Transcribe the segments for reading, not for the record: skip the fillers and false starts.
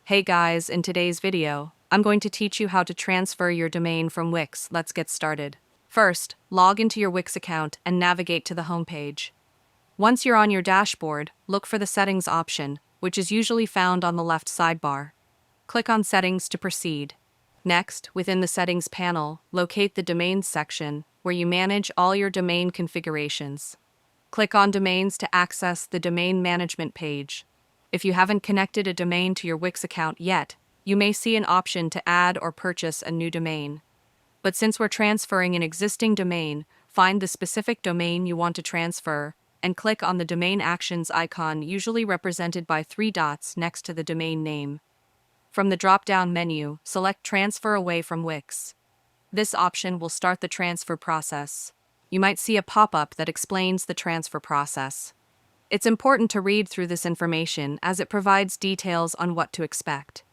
Hey guys, in today's video, I'm going to teach you how to transfer your domain from Wix. Let's get started. First, log into your Wix account and navigate to the home page. Once you're on your dashboard, look for the Settings option, which is usually found on the left sidebar. Click on Settings to proceed. Next, within the Settings panel, locate the Domains section, where you manage all your domain configurations. Click on Domains to access the Domain Management page. If you haven't connected a domain to your Wix account yet, you may see an option to add or purchase a new domain. But since we're transferring an existing domain, find the specific domain you want to transfer and click on the Domain Actions icon, usually represented by 3 dots next to the domain name. From the drop-down menu, select Transfer Away from Wix. This option will start the transfer process. You might see a pop-up that explains the transfer process. It's important to read through this information as it provides details on what to expect.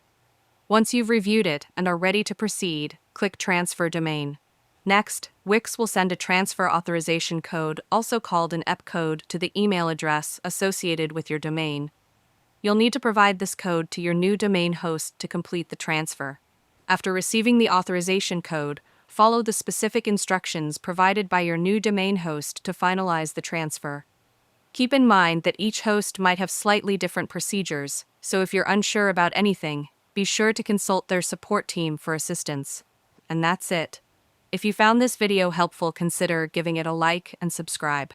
Once you've reviewed it and are ready to proceed, click Transfer Domain. Next, Wix will send a transfer authorization code, also called an EP code, to the email address associated with your domain. You'll need to provide this code to your new domain host to complete the transfer. After receiving the authorization code, follow the specific instructions provided by your new domain host to finalize the transfer. Keep in mind that each host might have slightly different procedures, so if you're unsure about anything, be sure to consult their support team for assistance. And that's it. If you found this video helpful, consider giving it a like and subscribe.